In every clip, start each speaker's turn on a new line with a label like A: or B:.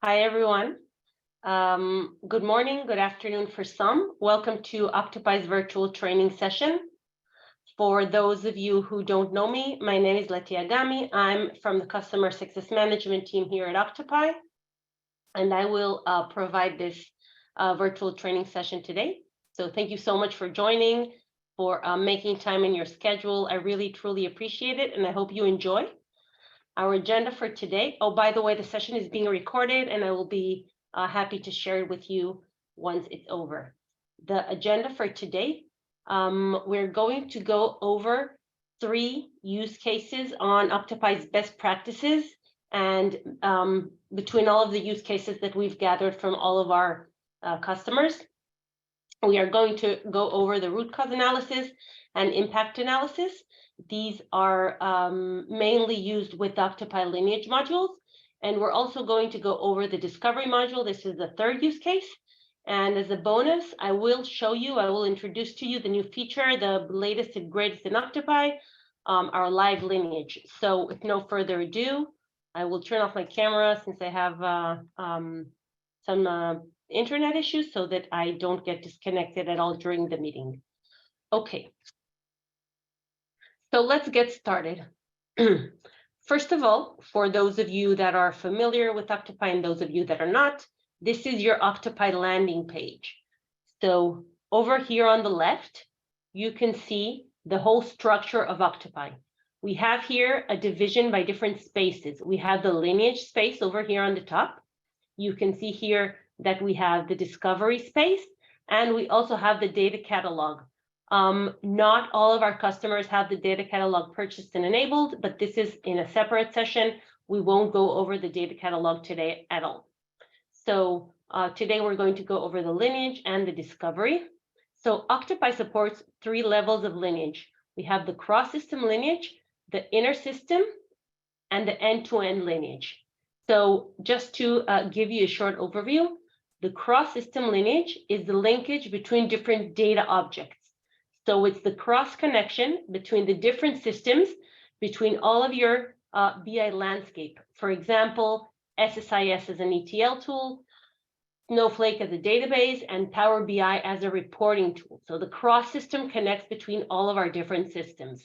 A: Hi, everyone. Good morning, good afternoon for some. Welcome to Octopy's virtual training session. For those of you who don't know me, my name is Latia Gami. I'm from the Customer Success Management team here at Octopi, and I will provide this virtual training session today. So thank you so much for joining, for making time in your schedule. I really, truly appreciate it, and I hope you enjoy. Our agenda for today, oh, by the way, the session is being recorded and I will be happy to share it with you once it's over. The agenda for today, we're going to go over 3 use cases on Octopy's best practices, and between all of the use cases that we've gathered from all of our customers, we are going to go over the root cause analysis and impact analysis. These are mainly used with Octopi lineage modules. And we're also going to go over the discovery module. This is the 3rd use case. And as a bonus, I will introduce to you the new feature, the latest and greatest in Octopi, our live lineage. So with no further ado, I will turn off my camera since I have some internet issues so that I don't get disconnected at all during the meeting. Okay. So let's get started. First of all, for those of you that are familiar with Octopi and those of you that are not, this is your Octopi landing page. So over here on the left, you can see the whole structure of Octopi. We have here a division by different spaces. We have the lineage space over here on the top. You can see here that we have the discovery space, and we also have the data catalog. Not all of our customers have the data catalog purchased and enabled, but this is in a separate session. We won't go over the data catalog today at all. So today we're going to go over the lineage and the discovery. So Octopi supports 3 levels of lineage. We have the cross-system lineage, the inner system, and the end-to-end lineage. So just to give you a short overview, the cross-system lineage is the linkage between different data objects. So it's the cross connection between the different systems, between all of your BI landscape. For example, SSIS as an ETL tool, Snowflake as a database, and Power BI as a reporting tool. So the cross system connects between all of our different systems.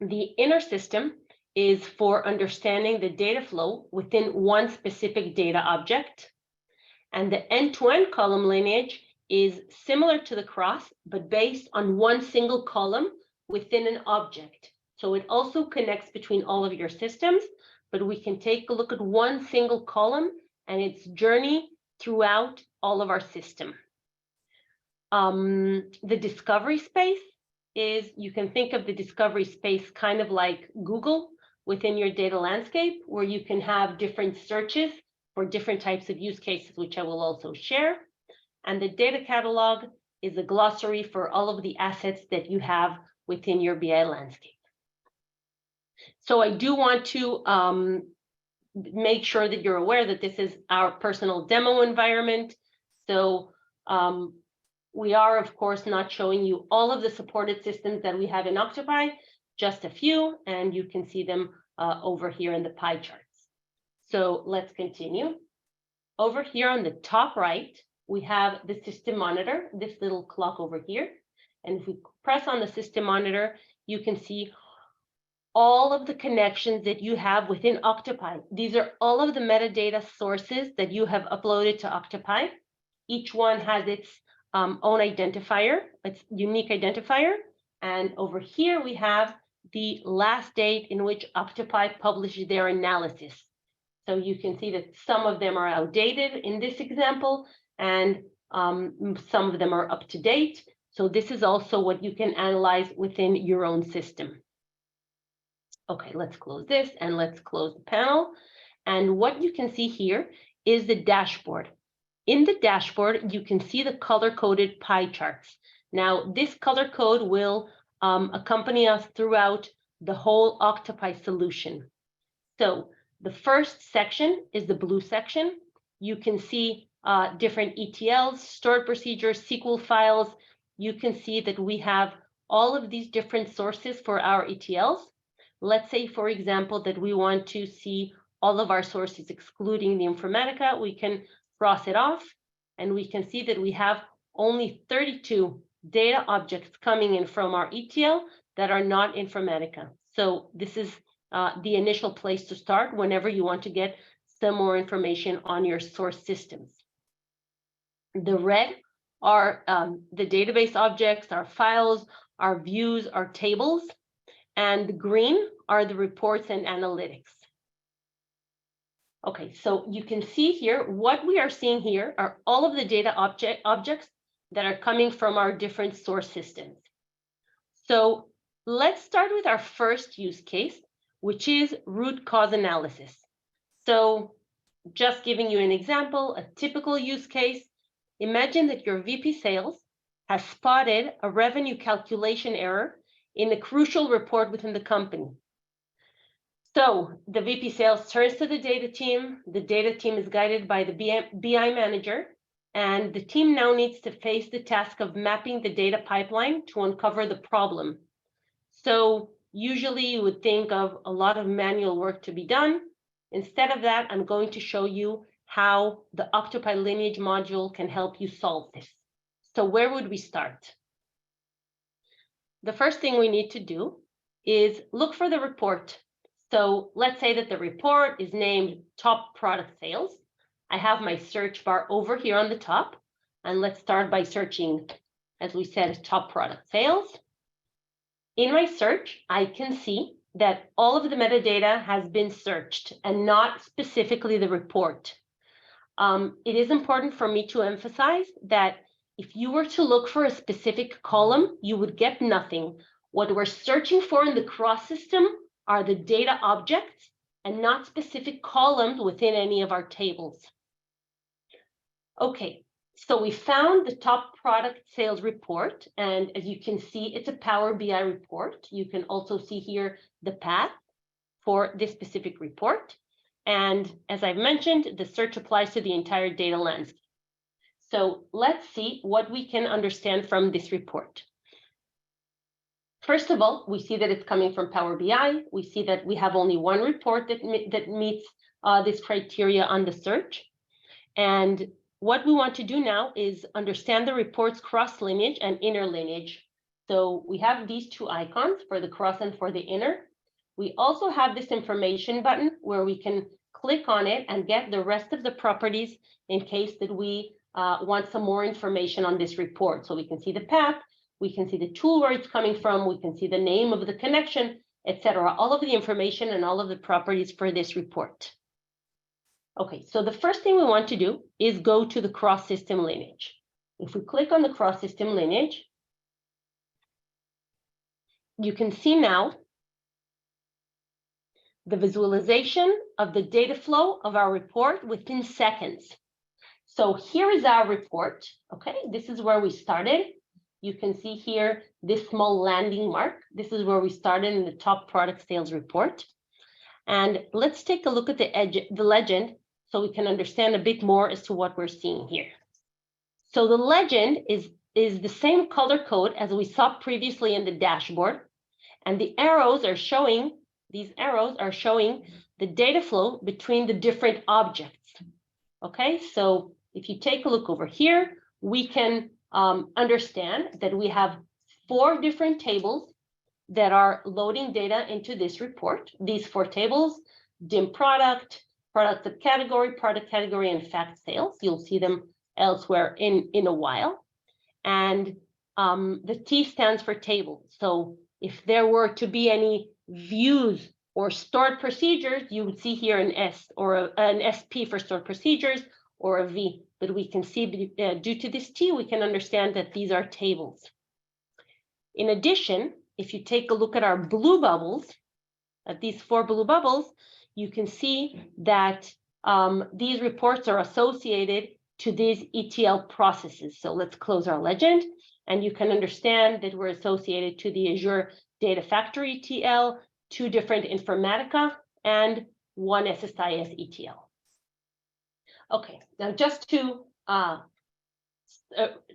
A: The inner system is for understanding the data flow within one specific data object. And the end-to-end column lineage is similar to the cross, but based on one single column within an object. So it also connects between all of your systems, but we can take a look at one single column and its journey throughout all of our system. The discovery space is, you can think of the discovery space kind of like Google within your data landscape, where you can have different searches for different types of use cases, which I will also share. And the data catalog is a glossary for all of the assets that you have within your BI landscape. So I do want to make sure that you're aware that this is our personal demo environment. So we are, of course, not showing you all of the supported systems that we have in Octopi, just a few, and you can see them over here in the pie charts. So let's continue. Over here on the top right, we have the system monitor, this little clock over here. And if we press on the system monitor, you can see all of the connections that you have within Octopi. These are all of the metadata sources that you have uploaded to Octopi. Each one has its own identifier, its unique identifier. And over here, we have the last date in which Octopi published their analysis. So you can see that some of them are outdated in this example, and some of them are up to date. So this is also what you can analyze within your own system. Okay, let's close this and let's close the panel. And what you can see here is the dashboard. In the dashboard, you can see the color-coded pie charts. Now, this color code will accompany us throughout the whole Octopi solution. So the first section is the blue section. You can see different ETLs, stored procedures, SQL files. You can see that we have all of these different sources for our ETLs. Let's say, for example, that we want to see all of our sources, excluding the Informatica, we can cross it off, and we can see that we have only 32 data objects coming in from our ETL that are not Informatica. So this is the initial place to start whenever you want to get some more information on your source systems. The red are the database objects, our files, our views, our tables, and the green are the reports and analytics. Okay, so you can see here, what we are seeing here are all of the data objects that are coming from our different source systems. So let's start with our first use case, which is root cause analysis. So just giving you an example, a typical use case, imagine that your VP sales has spotted a revenue calculation error in a crucial report within the company. So the VP sales turns to the data team. The data team is guided by the BI manager, and the team now needs to face the task of mapping the data pipeline to uncover the problem. So usually you would think of a lot of manual work to be done. Instead of that, I'm going to show you how the Octopi Lineage module can help you solve this. So where would we start? The first thing we need to do is look for the report. So let's say that the report is named Top Product Sales. I have my search bar over here on the top, and let's start by searching, as we said, Top Product Sales. In my search, I can see that all of the metadata has been searched and not specifically the report. It is important for me to emphasize that if you were to look for a specific column, you would get nothing. What we're searching for in the cross system are the data objects and not specific columns within any of our tables. Okay, so we found the top product sales report, and as you can see, it's a Power BI report. You can also see here the path for this specific report. And as I've mentioned, the search applies to the entire data landscape. So let's see what we can understand from this report. First of all, we see that it's coming from Power BI. We see that we have only one report that meets this criteria on the search. And what we want to do now is understand the report's cross lineage and inner lineage. So we have these two icons for the cross and for the inner. We also have this information button where we can click on it and get the rest of the properties in case that we want some more information on this report. So we can see the path, we can see the tool where it's coming from, we can see the name of the connection, etc. All of the information and all of the properties for this report. Okay, so the first thing we want to do is go to the cross-system lineage. If we click on the cross-system lineage, you can see now the visualization of the data flow of our report within seconds. So here is our report, okay? This is where we started. You can see here this small landing mark. This is where we started in the top product sales report. And let's take a look at the legend so we can understand a bit more as to what we're seeing here. So the legend is the same color code as we saw previously in the dashboard. And the arrows are showing, these arrows are showing the data flow between the different objects. Okay, so if you take a look over here, we can understand that we have 4 different tables that are loading data into this report. These 4 tables, DIM product, product category, and fact sales. You'll see them elsewhere in a while. And the T stands for table. So if there were to be any views or stored procedures, you would see here an S or an SP for stored procedures or a V. But we can see due to this T, we can understand that these are tables. In addition, if you take a look at our blue bubbles, at these 4 blue bubbles, you can see that these reports are associated to these ETL processes. So let's close our legend, and you can understand that we're associated to the Azure Data Factory ETL, 2 different Informatica, and 1 SSIS ETL. Okay, now just to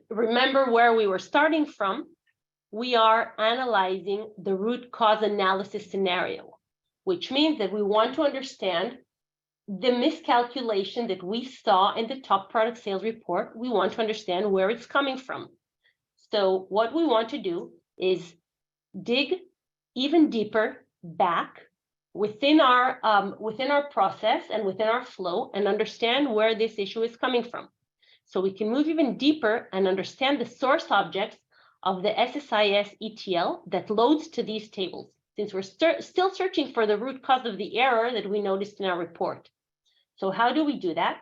A: remember where we were starting from, we are analyzing the root cause analysis scenario, which means that we want to understand the miscalculation that we saw in the top product sales report, we want to understand where it's coming from. So what we want to do is dig even deeper back within our process and within our flow and understand where this issue is coming from. So we can move even deeper and understand the source objects of the SSIS ETL that loads to these tables, since we're still searching for the root cause of the error that we noticed in our report. So how do we do that?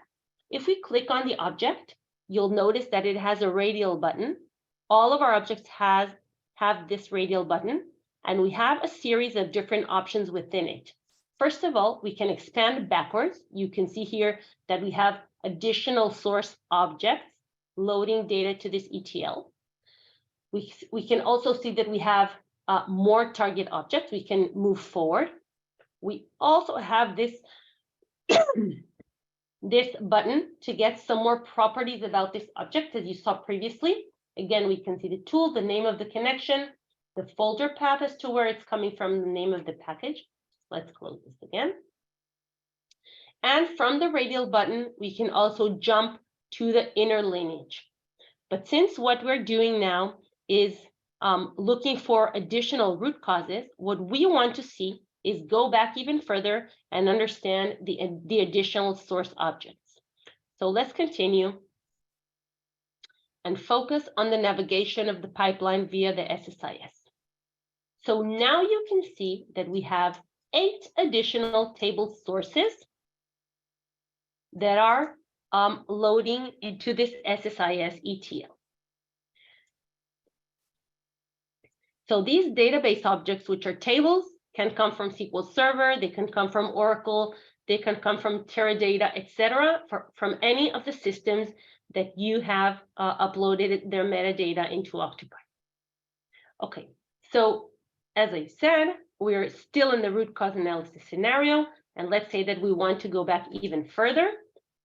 A: If we click on the object, you'll notice that it has a radial button. All of our objects have this radial button, and we have a series of different options within it. First of all, we can expand backwards. You can see here that we have additional source objects loading data to this ETL. We can also see that we have more target objects. We can move forward. We also have this this button to get some more properties about this object, as you saw previously. Again, we can see the tool, the name of the connection, the folder path as to where it's coming from, the name of the package. Let's close this again. And from the radial button, we can also jump to the inner lineage. But since what we're doing now is looking for additional root causes, what we want to see is go back even further and understand the additional source objects. So let's continue and focus on the navigation of the pipeline via the SSIS. So now you can see that we have 8 additional table sources that are loading into this SSIS ETL. So these database objects, which are tables, can come from SQL Server, they can come from Oracle, they can come from Teradata, etc., from any of the systems that you have uploaded their metadata into Octopi. Okay, so as I said, we're still in the root cause analysis scenario, and let's say that we want to go back even further.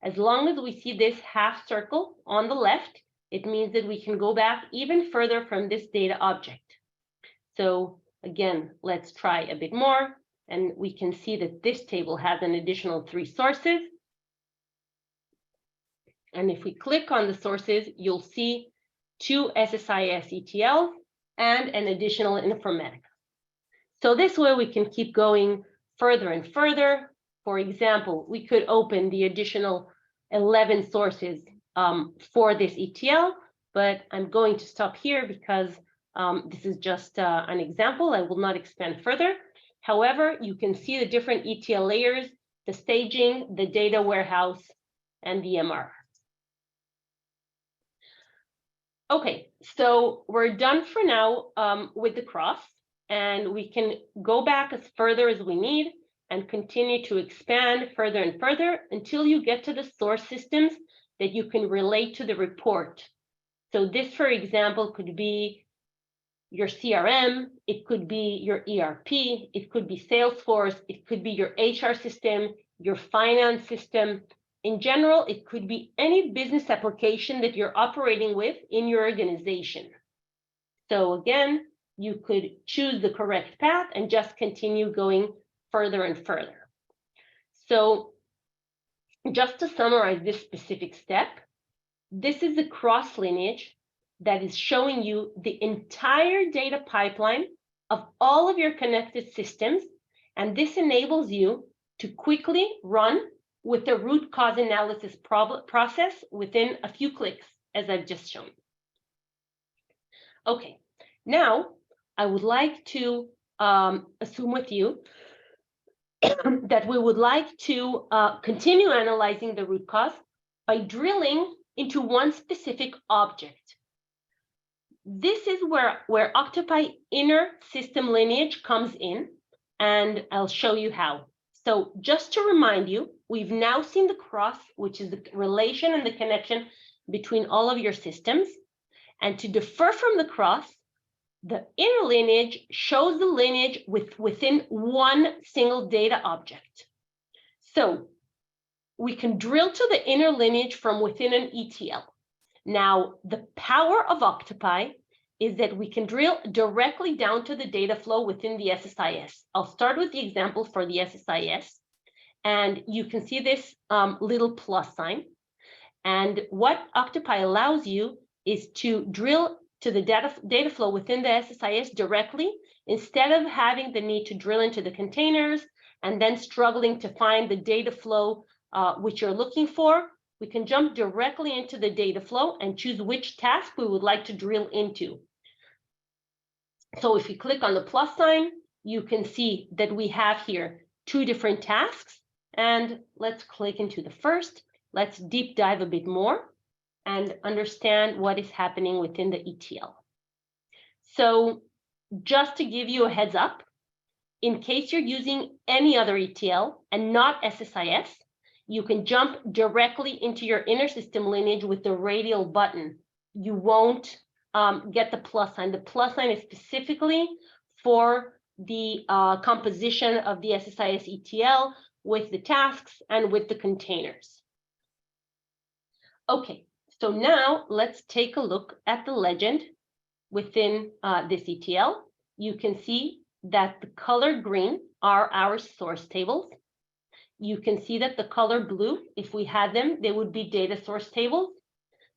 A: As long as we see this half circle on the left, it means that we can go back even further from this data object. So again, let's try a bit more, and we can see that this table has an additional 3 sources. And if we click on the sources, you'll see 2 SSIS ETLs and an additional Informatica. So this way we can keep going further and further. For example, we could open the additional 11 sources for this ETL, but I'm going to stop here because this is just an example. I will not expand further. However, you can see the different ETL layers, the staging, the data warehouse, and the MR. Okay, so we're done for now with the cross, and we can go back as further as we need and continue to expand further and further until you get to the source systems that you can relate to the report. So this, for example, could be your CRM, it could be your ERP, it could be Salesforce, it could be your HR system, your finance system. In general, it could be any business application that you're operating with in your organization. So again, you could choose the correct path and just continue going further and further. So just to summarize this specific step, this is the cross lineage that is showing you the entire data pipeline of all of your connected systems. And this enables you to quickly run with the root cause analysis process within a few clicks, as I've just shown. Okay, now I would like to assume with you that we would like to continue analyzing the root cause by drilling into one specific object. This is where Octopi inner system lineage comes in, and I'll show you how. So just to remind you, we've now seen the cross, which is the relation and the connection between all of your systems. And to differ from the cross, the inner lineage shows the lineage within one single data object. So we can drill to the inner lineage from within an ETL. Now, the power of Octopi is that we can drill directly down to the data flow within the SSIS. I'll start with the example for the SSIS. And you can see this little plus sign. And what Octopi allows you is to drill to the data flow within the SSIS directly, instead of having the need to drill into the containers and then struggling to find the data flow which you're looking for. We can jump directly into the data flow and choose which task we would like to drill into. So if you click on the plus sign, you can see that we have here 2 different tasks. And let's click into the first. Let's deep dive a bit more and understand what is happening within the ETL. So just to give you a heads up, in case you're using any other ETL and not SSIS, you can jump directly into your inner system lineage with the radial button. You won't get the plus sign. The plus sign is specifically for the composition of the SSIS ETL with the tasks and with the containers. Okay, so now let's take a look at the legend within this ETL. You can see that the color green are our source tables. You can see that the color blue, if we had them, they would be data source tables.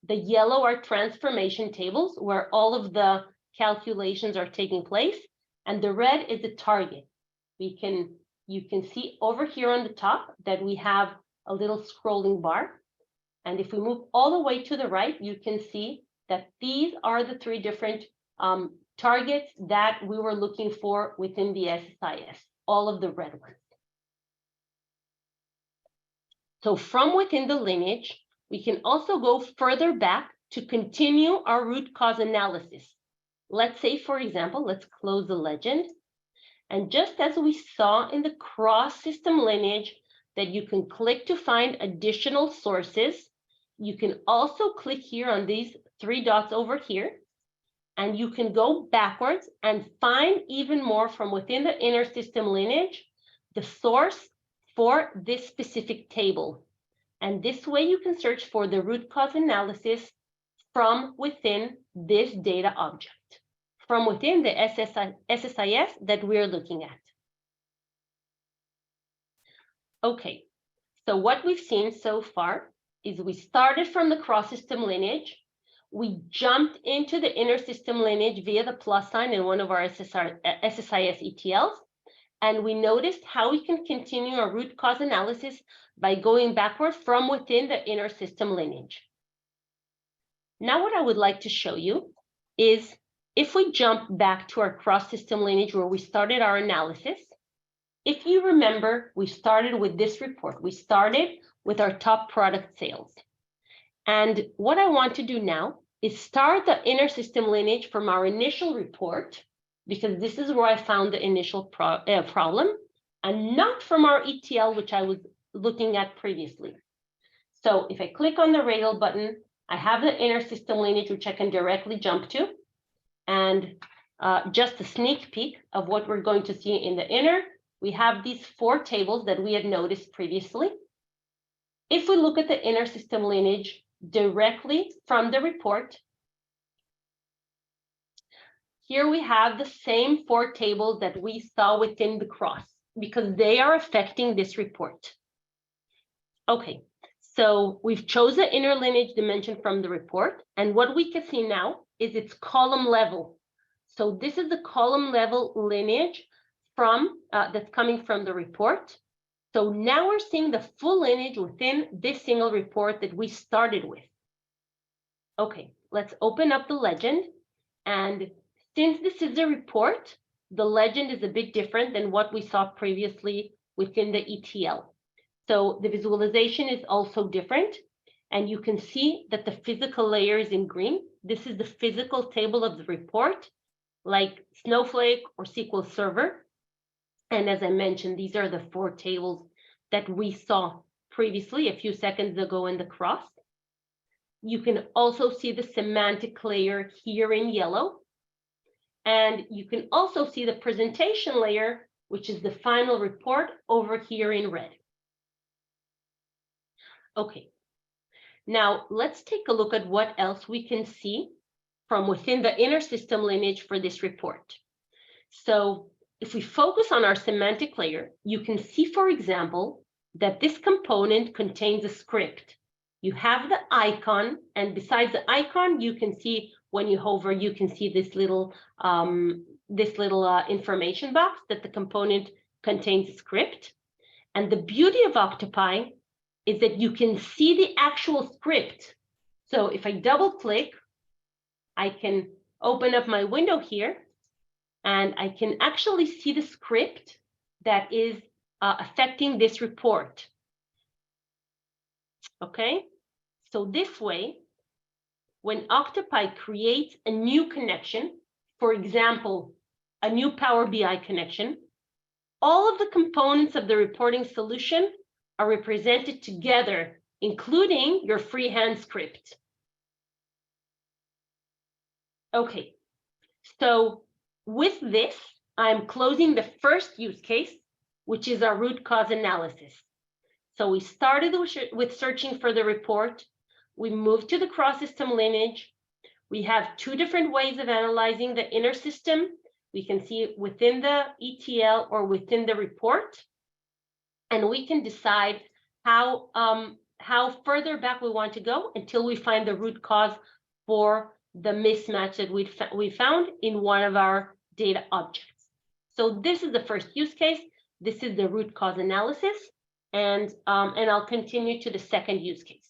A: The yellow are transformation tables where all of the calculations are taking place. And the red is the target. You can see over here on the top that we have a little scrolling bar. And if we move all the way to the right, you can see that these are the 3 different targets that we were looking for within the SSIS, all of the red ones. So from within the lineage, we can also go further back to continue our root cause analysis. Let's say, for example, let's close the legend. And just as we saw in the cross-system lineage, that you can click to find additional sources, you can also click here on these 3 dots over here, and you can go backwards and find even more from within the inner system lineage, the source for this specific table. And this way you can search for the root cause analysis from within this data object, from within the SSIS that we're looking at. Okay, so what we've seen so far is we started from the cross-system lineage. We jumped into the inner system lineage via the plus sign in one of our SSIS ETLs. And we noticed how we can continue our root cause analysis by going backwards from within the inner system lineage. Now, what I would like to show you is if we jump back to our cross-system lineage where we started our analysis. If you remember, we started with this report. We started with our top product sales. And what I want to do now is start the inner system lineage from our initial report, because this is where I found the initial problem, and not from our ETL, which I was looking at previously. So if I click on the radial button, I have the inner system lineage, which I can directly jump to. And just a sneak peek of what we're going to see in the inner, we have these 4 tables that we had noticed previously. If we look at the inner system lineage directly from the report, here we have the same 4 tables that we saw within the cross, because they are affecting this report. Okay, so we've chosen the inner lineage dimension from the report, and what we can see now is it's column level. So this is the column level lineage from that's coming from the report. So now we're seeing the full lineage within this single report that we started with. Okay, let's open up the legend. And since this is a report, the legend is a bit different than what we saw previously within the ETL. So the visualization is also different. And you can see that the physical layer is in green. This is the physical table of the report, like Snowflake or SQL Server. And as I mentioned, these are the 4 tables that we saw previously a few seconds ago in the cross. You can also see the semantic layer here in yellow. And you can also see the presentation layer, which is the final report, over here in red. Okay, now let's take a look at what else we can see from within the inner system lineage for this report. So if we focus on our semantic layer, you can see, for example, that this component contains a script. You have the icon, and besides the icon, you can see when you hover, you can see this little information box that the component contains a script. And the beauty of Octopi is that you can see the actual script. So if I double click, I can open up my window here, and I can actually see the script that is affecting this report. Okay, so this way, when Octopi creates a new connection, for example, a new Power BI connection, all of the components of the reporting solution are represented together, including your freehand script. Okay, so with this, I'm closing the first use case, which is our root cause analysis. So we started with searching for the report. We moved to the cross-system lineage. We have two different ways of analyzing the inner system. We can see it within the ETL or within the report. And we can decide how further back we want to go until we find the root cause for the mismatch that we found in one of our data objects. So this is the first use case. This is the root cause analysis. And I'll continue to the second use case.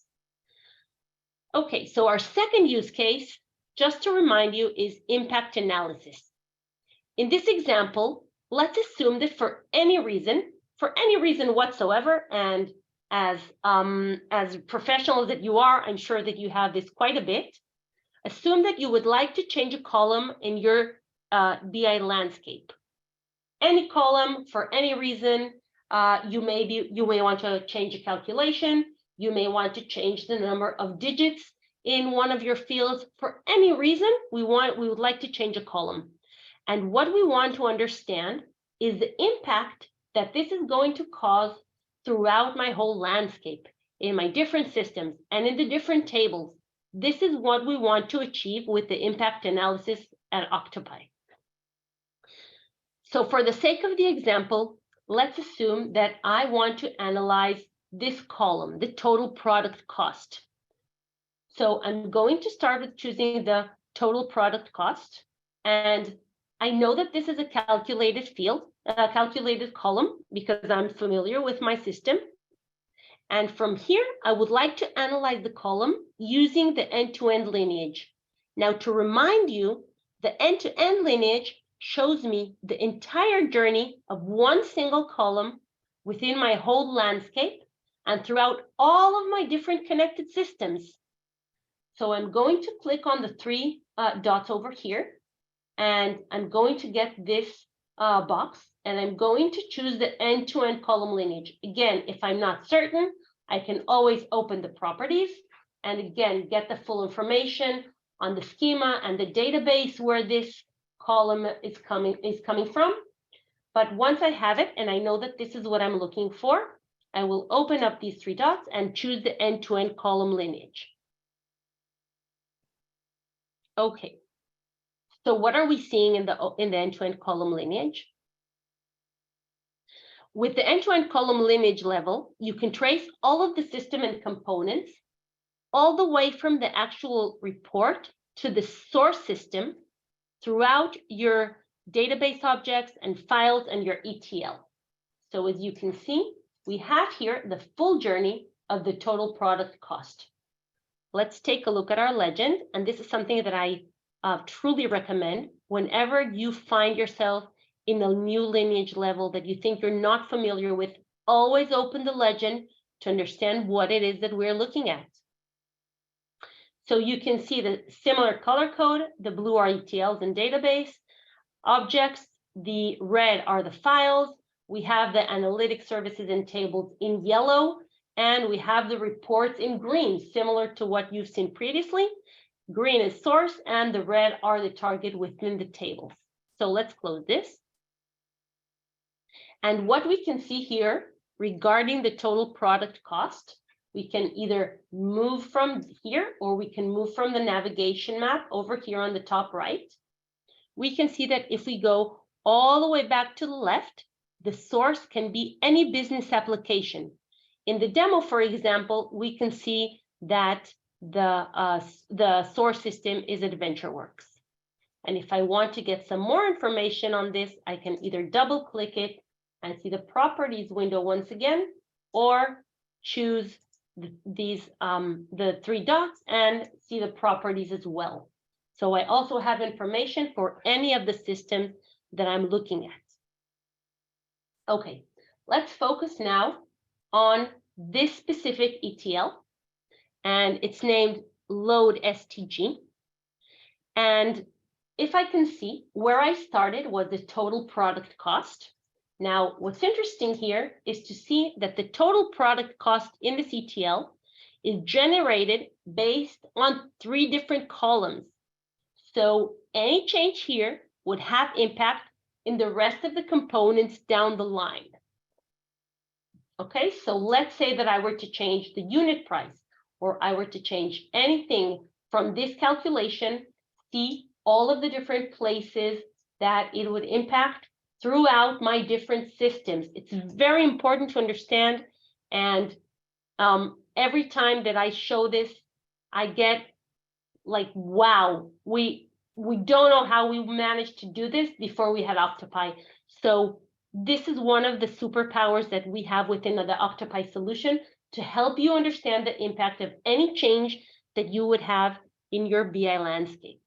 A: Okay, so our second use case, just to remind you, is impact analysis. In this example, let's assume that for any reason whatsoever, and as professionals that you are, I'm sure that you have this quite a bit, assume that you would like to change a column in your BI landscape. Any column for any reason. You may want to change a calculation. You may want to change the number of digits in one of your fields. For any reason, we would like to change a column. And what we want to understand is the impact that this is going to cause throughout my whole landscape, in my different systems and in the different tables. This is what we want to achieve with the impact analysis at Octopi. So for the sake of the example, let's assume that I want to analyze this column, the total product cost. So I'm going to start with choosing the total product cost. And I know that this is a calculated field, a calculated column, because I'm familiar with my system. And from here, I would like to analyze the column using the end-to-end lineage. Now, to remind you, the end-to-end lineage shows me the entire journey of one single column within my whole landscape and throughout all of my different connected systems. So I'm going to click on the three dots over here, and I'm going to get this box, and I'm going to choose the end-to-end column lineage. Again, if I'm not certain, I can always open the properties and again, get the full information on the schema and the database where this column is coming from. But once I have it and I know that this is what I'm looking for, I will open up these three dots and choose the end-to-end column lineage. Okay, so what are we seeing in the end-to-end column lineage? With the end-to-end column lineage level, you can trace all of the system and components all the way from the actual report to the source system throughout your database objects and files and your ETL. So as you can see, we have here the full journey of the total product cost. Let's take a look at our legend. And this is something that I truly recommend whenever you find yourself in a new lineage level that you think you're not familiar with. Always open the legend to understand what it is that we're looking at. So you can see the similar color code. The blue are ETLs and database objects. The red are the files. We have the analytic services and tables in yellow, and we have the reports in green, similar to what you've seen previously. Green is source, and the red are the target within the tables. So let's close this. And what we can see here regarding the total product cost, we can either move from here or we can move from the navigation map over here on the top right. We can see that if we go all the way back to the left, the source can be any business application. in the demo, for example, we can see that the source system is AdventureWorks. And if I want to get some more information on this, I can either double click it and see the properties window once again, or choose the three dots and see the properties as well. So I also have information for any of the systems that I'm looking at. Okay, let's focus now on this specific ETL, and it's named load STG. And if I can see, where I started was the total product cost. Now, what's interesting here is to see that the total product cost in this ETL is generated based on 3 different columns. So any change here would have impact in the rest of the components down the line. Okay, so let's say that I were to change the unit price, or I were to change anything from this calculation, see all of the different places that it would impact throughout my different systems. It's very important to understand, and every time that I show this, I get like, wow, we don't know how we managed to do this before we had Octopi. So this is one of the superpowers that we have within the Octopi solution to help you understand the impact of any change that you would have in your BI landscape.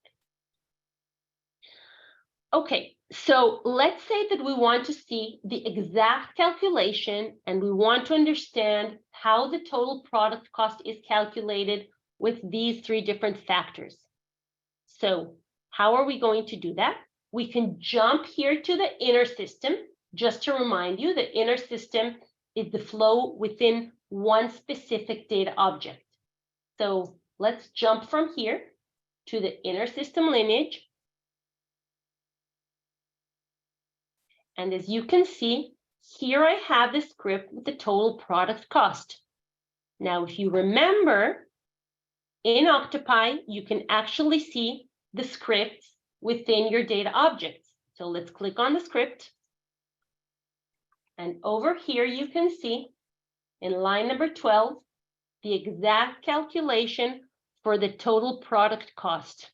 A: Okay, so let's say that we want to see the exact calculation and we want to understand how the total product cost is calculated with these 3 different factors. So how are we going to do that? We can jump here to the inner system. Just to remind you, the inner system is the flow within one specific data object. So let's jump from here to the inner system lineage. And as you can see, here I have the script with the total product cost. Now, if you remember, in Octopi, you can actually see the scripts within your data objects. So let's click on the script. And over here, you can see in line number 12, the exact calculation for the total product cost.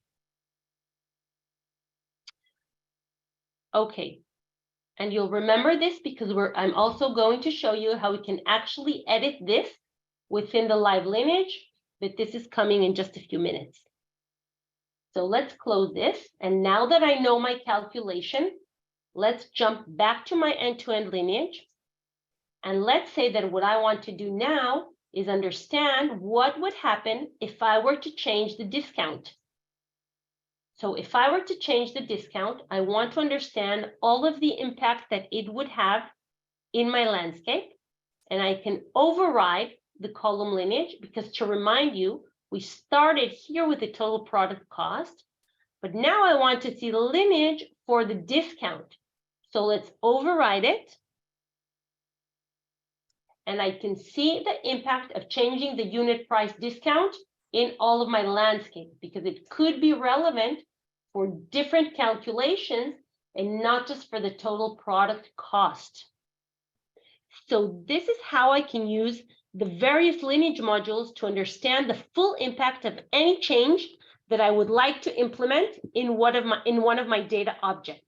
A: Okay. And you'll remember this because I'm also going to show you how we can actually edit this within the live lineage, but this is coming in just a few minutes. So let's close this. And now that I know my calculation, let's jump back to my end-to-end lineage. And let's say that what I want to do now is understand what would happen if I were to change the discount. So if I were to change the discount, I want to understand all of the impact that it would have in my landscape. And I can override the column lineage because, to remind you, we started here with the total product cost, but now I want to see the lineage for the discount. So let's override it. And I can see the impact of changing the unit price discount in all of my landscape, because it could be relevant for different calculations and not just for the total product cost. So this is how I can use the various lineage modules to understand the full impact of any change that I would like to implement in one of my data objects.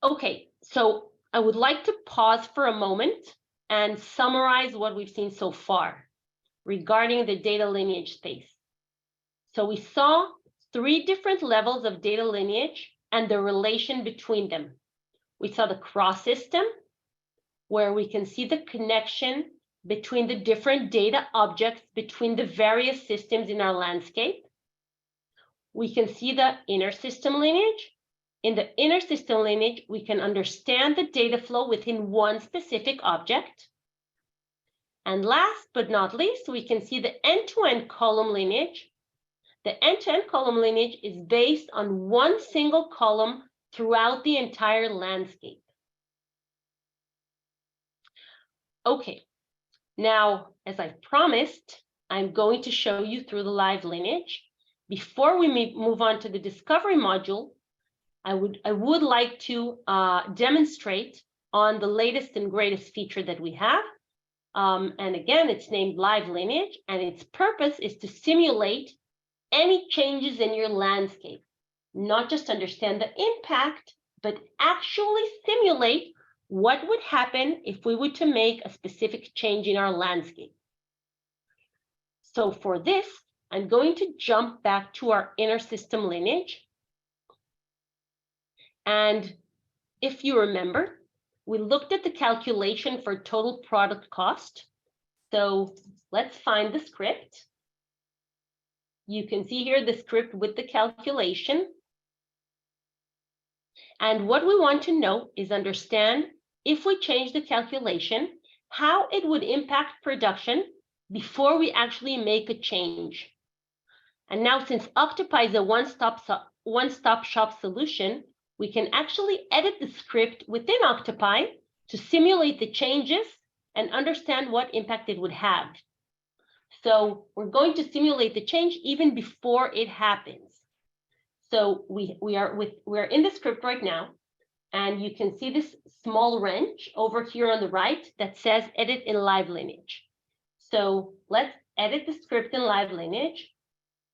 A: Okay, so I would like to pause for a moment and summarize what we've seen so far regarding the data lineage space. So we saw 3 different levels of data lineage and the relation between them. We saw the cross system, where we can see the connection between the different data objects between the various systems in our landscape. We can see the inner system lineage. In the inner system lineage, we can understand the data flow within one specific object. And last but not least, we can see the end-to-end column lineage. The end-to-end column lineage is based on one single column throughout the entire landscape. Okay, now, as I promised, I'm going to show you through the live lineage. Before we move on to the discovery module, I would like to demonstrate on the latest and greatest feature that we have. And again, it's named Live Lineage, and its purpose is to simulate any changes in your landscape, not just understand the impact, but actually simulate what would happen if we were to make a specific change in our landscape. So for this, I'm going to jump back to our inner system lineage. And if you remember, we looked at the calculation for total product cost. So let's find the script. You can see here the script with the calculation. And what we want to know is understand if we change the calculation, how it would impact production before we actually make a change. And now, since Octopi is a one-stop shop solution, we can actually edit the script within Octopi to simulate the changes and understand what impact it would have. So we're going to simulate the change even before it happens. So we're in the script right now, and you can see this small wrench over here on the right that says edit in Live Lineage. So let's edit the script in Live Lineage.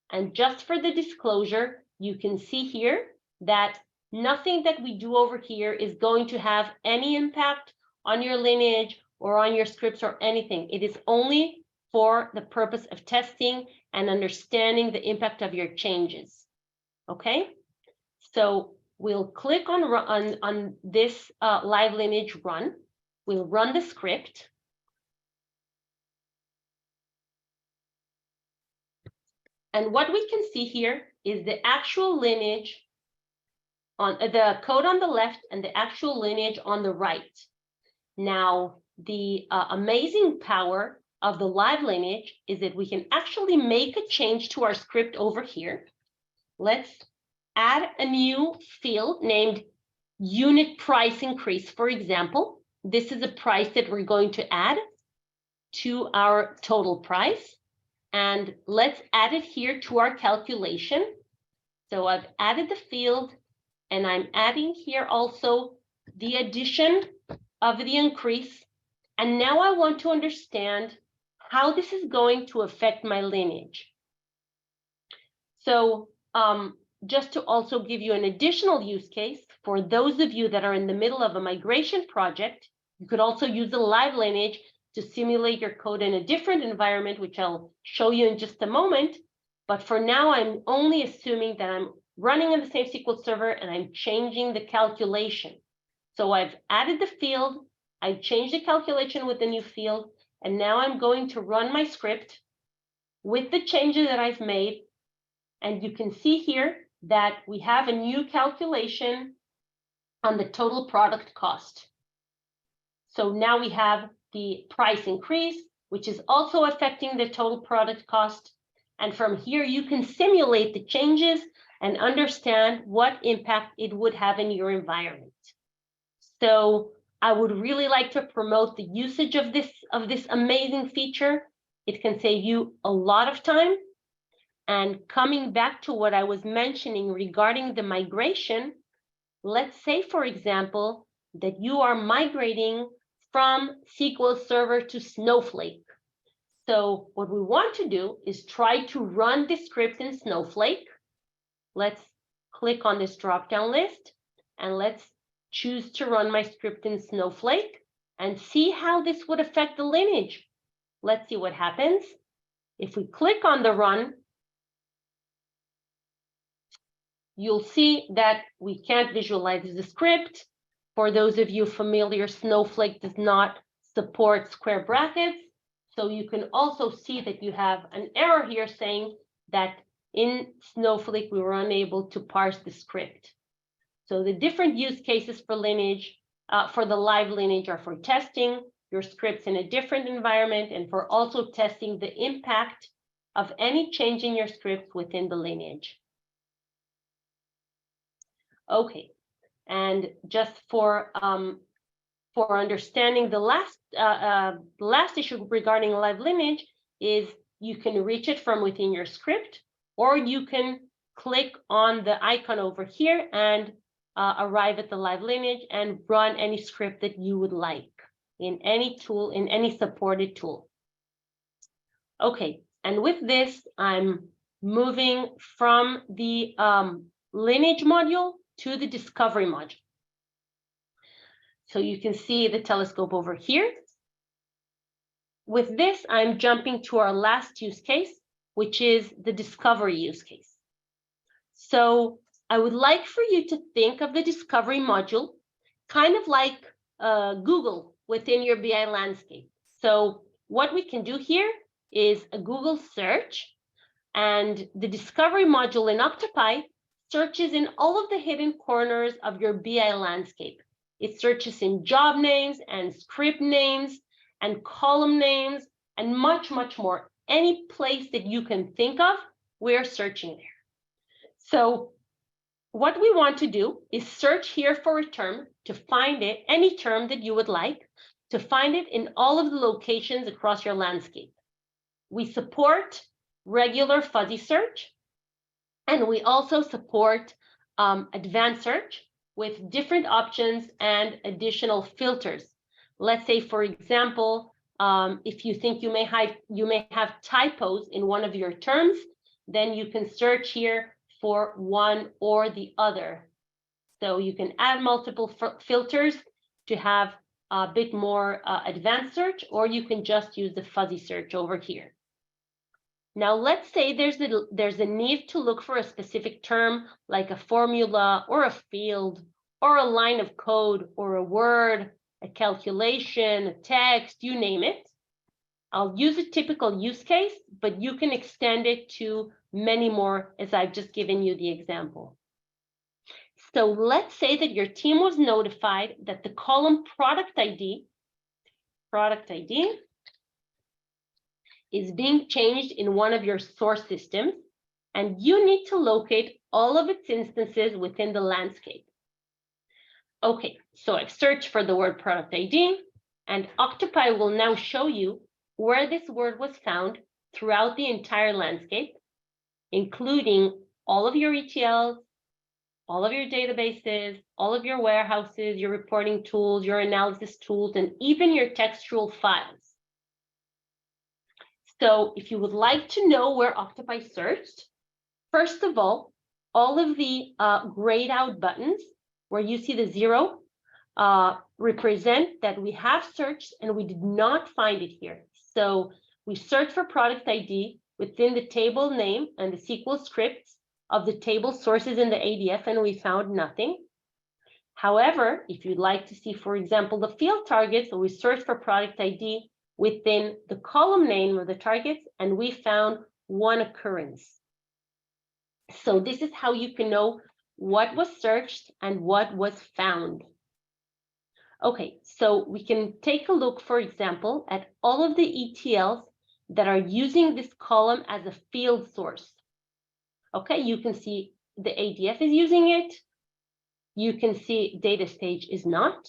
A: And just for the disclosure, you can see here that nothing that we do over here is going to have any impact on your lineage or on your scripts or anything. It is only for the purpose of testing and understanding the impact of your changes. Okay, so we'll click on this Live Lineage run. We'll run the script. And what we can see here is the actual lineage on the code on the left and the actual lineage on the right. Now, the amazing power of the Live Lineage is that we can actually make a change to our script over here. Let's add a new field named unit price increase, for example. This is a price that we're going to add to our total price. And let's add it here to our calculation. So I've added the field, and I'm adding here also the addition of the increase. And now I want to understand how this is going to affect my lineage. So just to also give you an additional use case, for those of you that are in the middle of a migration project, you could also use the Live Lineage to simulate your code in a different environment, which I'll show you in just a moment. But for now, I'm only assuming that I'm running in the same SQL Server and I'm changing the calculation. So I've added the field, I changed the calculation with the new field, and now I'm going to run my script with the changes that I've made. And you can see here that we have a new calculation on the total product cost. So now we have the price increase, which is also affecting the total product cost. And from here, you can simulate the changes and understand what impact it would have in your environment. So I would really like to promote the usage of this amazing feature. It can save you a lot of time. And coming back to what I was mentioning regarding the migration, let's say, for example, that you are migrating from SQL Server to Snowflake. So what we want to do is try to run this script in Snowflake. Let's click on this drop-down list, and let's choose to run my script in Snowflake and see how this would affect the lineage. Let's see what happens. If we click on the run, you'll see that we can't visualize the script. For those of you familiar, Snowflake does not support square brackets. So you can also see that you have an error here saying that in Snowflake, we were unable to parse the script. So the different use cases for lineage, for the Live Lineage, are for testing your scripts in a different environment and for also testing the impact of any change in your scripts within the lineage. Okay, and just for understanding the last issue regarding Live Lineage is you can reach it from within your script, or you can click on the icon over here and arrive at the live lineage and run any script that you would like in any tool, in any supported tool. Okay, and with this, I'm moving from the lineage module to the discovery module. So you can see the telescope over here. With this, I'm jumping to our last use case, which is the discovery use case. So I would like for you to think of the discovery module kind of like Google within your BI landscape. So what we can do here is a Google search, and the discovery module in Octopi searches in all of the hidden corners of your BI landscape. It searches in job names and script names and column names and much, much more. Any place that you can think of, we're searching there. So what we want to do is search here for a term to find it, any term that you would like, to find it in all of the locations across your landscape. We support regular fuzzy search, and we also support advanced search with different options and additional filters. Let's say, for example, if you think you may have typos in one of your terms, then you can search here for one or the other. So you can add multiple filters to have a bit more advanced search, or you can just use the fuzzy search over here. Now, let's say there's a need to look for a specific term, like a formula or a field or a line of code or a word, a calculation, a text, you name it. I'll use a typical use case, but you can extend it to many more, as I've just given you the example. So let's say that your team was notified that the column product ID is being changed in one of your source systems, and you need to locate all of its instances within the landscape. Okay, so I've searched for the word product ID, and Octopi will now show you where this word was found throughout the entire landscape, including all of your ETLs, all of your databases, all of your warehouses, your reporting tools, your analysis tools, and even your textual files. So if you would like to know where Octopi searched, first of all of the grayed out buttons where you see the 0 represent that we have searched and we did not find it here. So we searched for product ID within the table name and the SQL scripts of the table sources in the ADF, and we found nothing. However, if you'd like to see, for example, the field targets, so we searched for product ID within the column name of the targets, and we found one occurrence. So this is how you can know what was searched and what was found. Okay, so we can take a look, for example, at all of the ETLs that are using this column as a field source. Okay, you can see the ADF is using it. You can see data stage is not.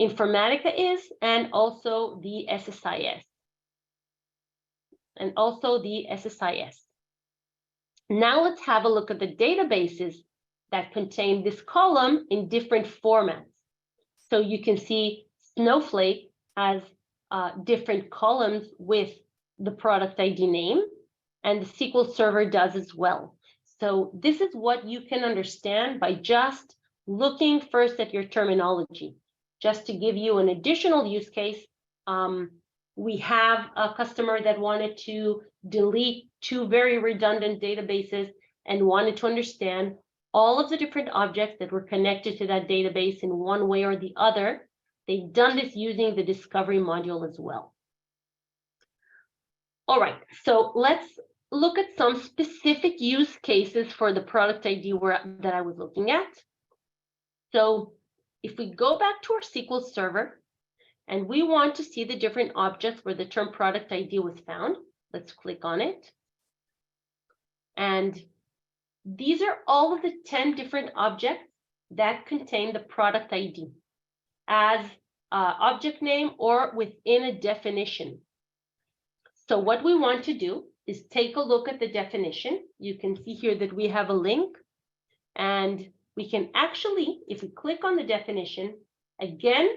A: Informatica is, and also the SSIS. Now let's have a look at the databases that contain this column in different formats. So you can see Snowflake has different columns with the product ID name, and the SQL Server does as well. So this is what you can understand by just looking first at your terminology. Just to give you an additional use case, we have a customer that wanted to delete 2 very redundant databases and wanted to understand all of the different objects that were connected to that database in one way or the other. They've done this using the discovery module as well. All right, so let's look at some specific use cases for the product ID that I was looking at. So if we go back to our SQL Server and we want to see the different objects where the term product ID was found, let's click on it. And these are all of the 10 different objects that contain the product ID as object name or within a definition. So what we want to do is take a look at the definition. You can see here that we have a link, and we can actually, if we click on the definition, again,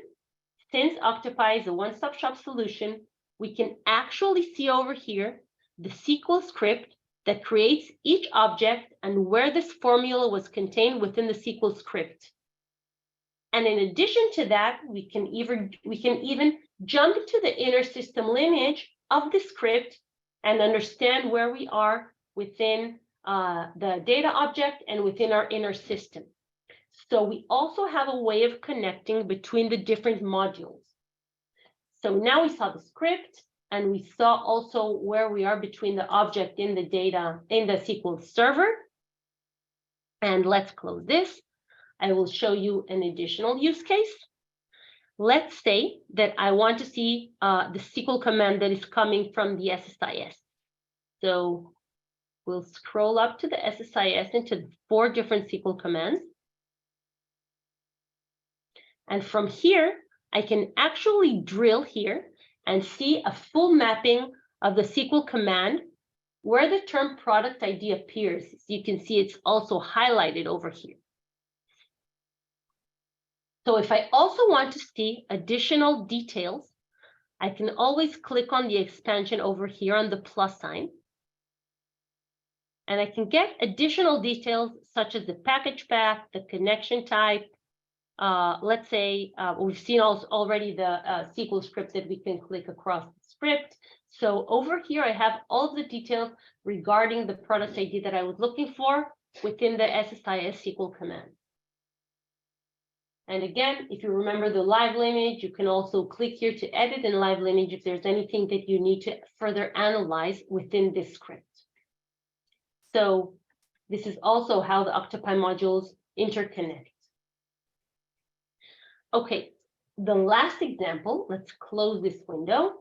A: since Octopi is a one-stop shop solution, we can actually see over here the SQL script that creates each object and where this formula was contained within the SQL script. And in addition to that, we can even jump to the inner system lineage of the script and understand where we are within the data object and within our inner system. So we also have a way of connecting between the different modules. So now we saw the script, and we saw also where we are between the object in the data in the SQL server. And let's close this. I will show you an additional use case. Let's say that I want to see the SQL command that is coming from the SSIS. So we'll scroll up to the SSIS into the 4 different SQL commands. And from here, I can actually drill here and see a full mapping of the SQL command where the term product ID appears. So you can see it's also highlighted over here. So if I also want to see additional details, I can always click on the expansion over here on the plus sign. And I can get additional details such as the package path, the connection type. Let's say we've seen already the SQL script that we can click across the script. So over here, I have all the details regarding the product ID that I was looking for within the SSIS SQL command. And again, if you remember the live lineage, you can also click here to edit in live lineage if there's anything that you need to further analyze within this script. So this is also how the Octopi modules interconnect. Okay, the last example, let's close this window.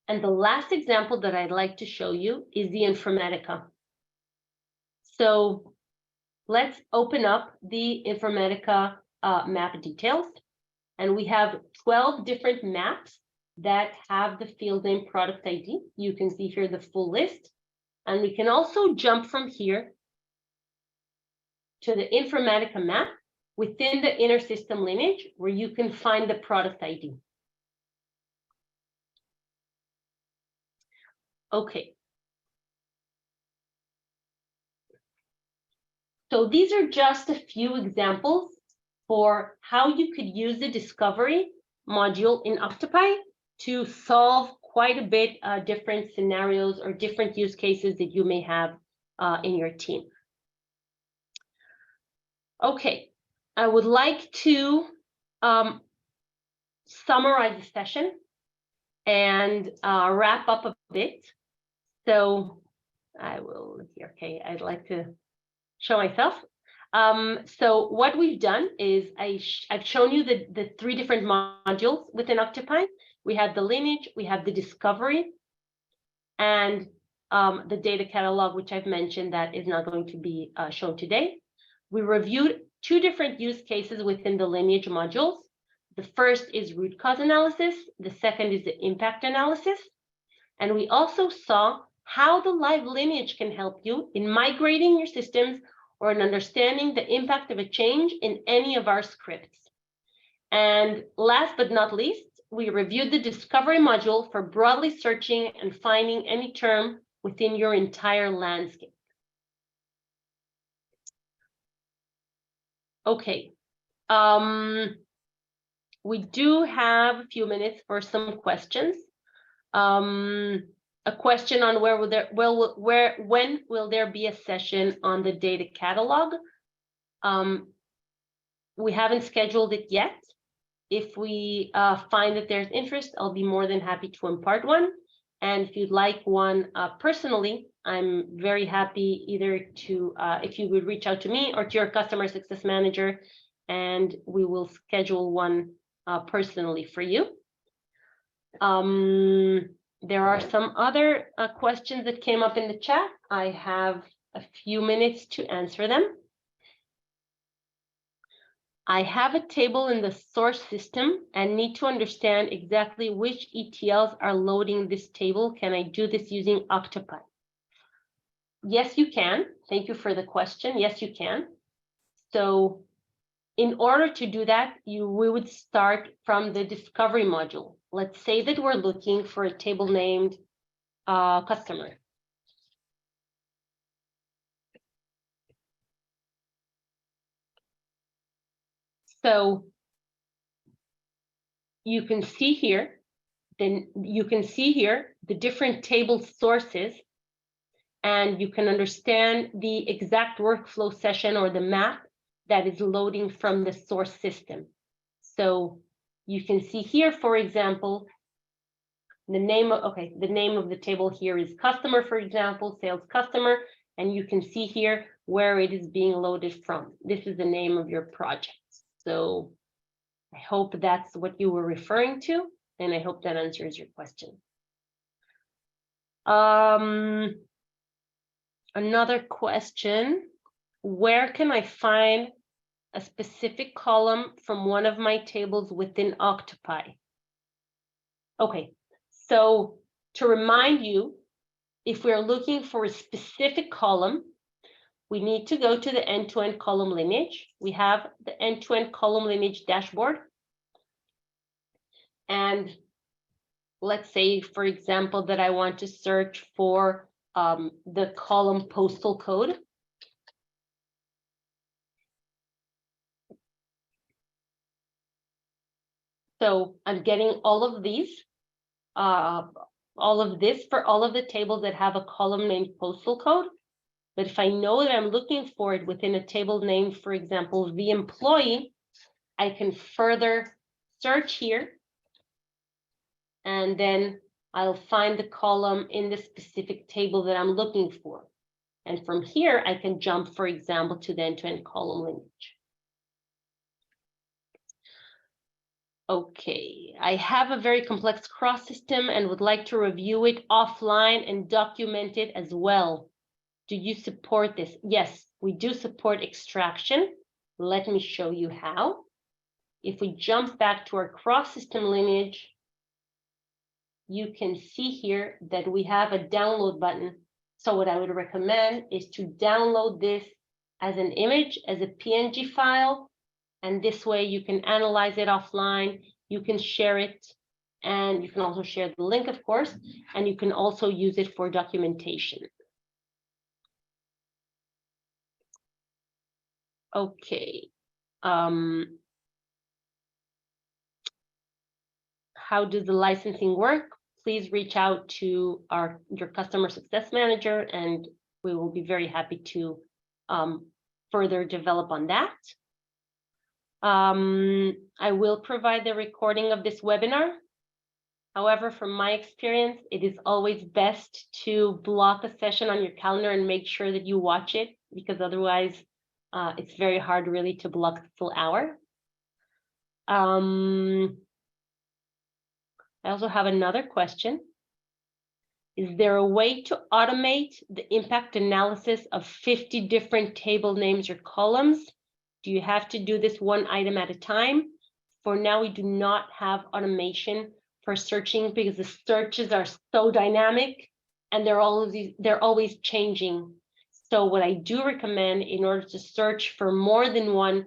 A: And the last example that I'd like to show you is the Informatica. So let's open up the Informatica map details. And we have 12 different maps that have the field name product ID. You can see here the full list. And we can also jump from here to the Informatica map within the inner system lineage where you can find the product ID. Okay. So these are just a few examples for how you could use the discovery module in Octopi to solve quite a bit different scenarios or different use cases that you may have in your team. Okay, I would like to summarize the session and wrap up a bit. So I will here, okay, I'd like to show myself. So what we've done is I've shown you the 3 different modules within Octopi. We have the lineage, we have the discovery, and the data catalog, which I've mentioned that is not going to be shown today. We reviewed 2 different use cases within the lineage modules. The first is root cause analysis. The second is the impact analysis. And we also saw how the live lineage can help you in migrating your systems or in understanding the impact of a change in any of our scripts. And last but not least, we reviewed the discovery module for broadly searching and finding any term within your entire landscape. Okay, we do have a few minutes for some questions. A question on when will there be a session on the data catalog? We haven't scheduled it yet. If we find that there's interest, I'll be more than happy to impart one. And if you'd like one personally, I'm very happy either to, if you would reach out to me or to your customer success manager, and we will schedule one personally for you. There are some other questions that came up in the chat. I have a few minutes to answer them. I have a table in the source system and need to understand exactly which ETLs are loading this table. Can I do this using Octopi? Yes, you can. Thank you for the question. Yes, you can. So in order to do that, we would start from the discovery module. Let's say that we're looking for a table named customer. So you can see here, the different table sources, and you can understand the exact workflow session or the map that is loading from the source system. So you can see here, for example, the name of the table here is customer, for example, sales customer, and you can see here where it is being loaded from. This is the name of your project. So I hope that's what you were referring to, and I hope that answers your question. Another question, where can I find a specific column from one of my tables within Octopi? Okay, so to remind you, if we're looking for a specific column, we need to go to the end-to-end column lineage. We have the end-to-end column lineage dashboard. And let's say, for example, that I want to search for the column postal code. So I'm getting all of these, all of this for all of the tables that have a column named postal code. But if I know that I'm looking for it within a table named, for example, the employee, I can further search here, and then I'll find the column in the specific table that I'm looking for. And from here, I can jump, for example, to the end-to-end column lineage. Okay, I have a very complex cross system and would like to review it offline and document it as well. Do you support this? Yes, we do support extraction. Let me show you how. If we jump back to our cross system lineage, you can see here that we have a download button. So what I would recommend is to download this as an image, as a PNG file, and this way you can analyze it offline, you can share it, and you can also share the link, of course, and you can also use it for documentation. Okay. How does the licensing work? Please reach out to your customer success manager, and we will be very happy to further develop on that. I will provide the recording of this webinar. However, from my experience, it is always best to block a session on your calendar and make sure that you watch it, because otherwise it's very hard really to block the full hour. I also have another question. Is there a way to automate the impact analysis of 50 different table names or columns? Do you have to do this one item at a time? For now, we do not have automation for searching because the searches are so dynamic and they're always changing. So what I do recommend in order to search for more than one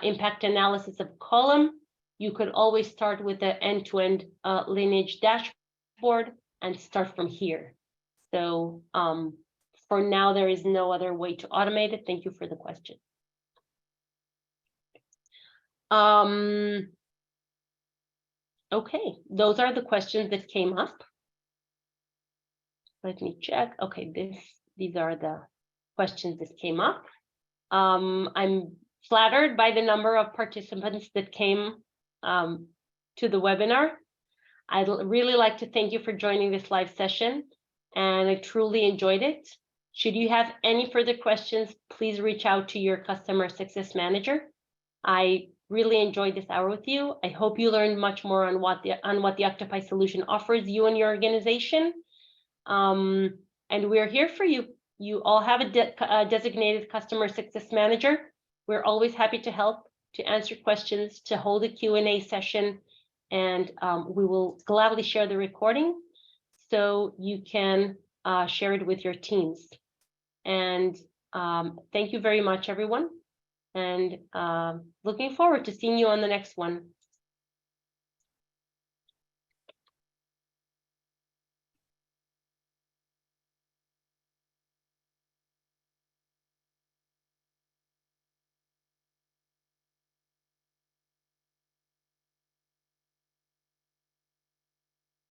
A: impact analysis of column, you could always start with the end-to-end lineage dashboard and start from here. So for now, there is no other way to automate it. Thank you for the question. Okay, those are the questions that came up. Let me check. Okay, these are the questions that came up. I'm flattered by the number of participants that came to the webinar. I'd really like to thank you for joining this live session, and I truly enjoyed it. Should you have any further questions, please reach out to your customer success manager. I really enjoyed this hour with you. I hope you learned much more on what the Octopi solution offers you and your organization. And we're here for you. You all have a designated customer success manager. We're always happy to help, to answer questions, to hold a Q&A session, and we will gladly share the recording so you can share it with your teams. And thank you very much, everyone. And looking forward to seeing you on the next one.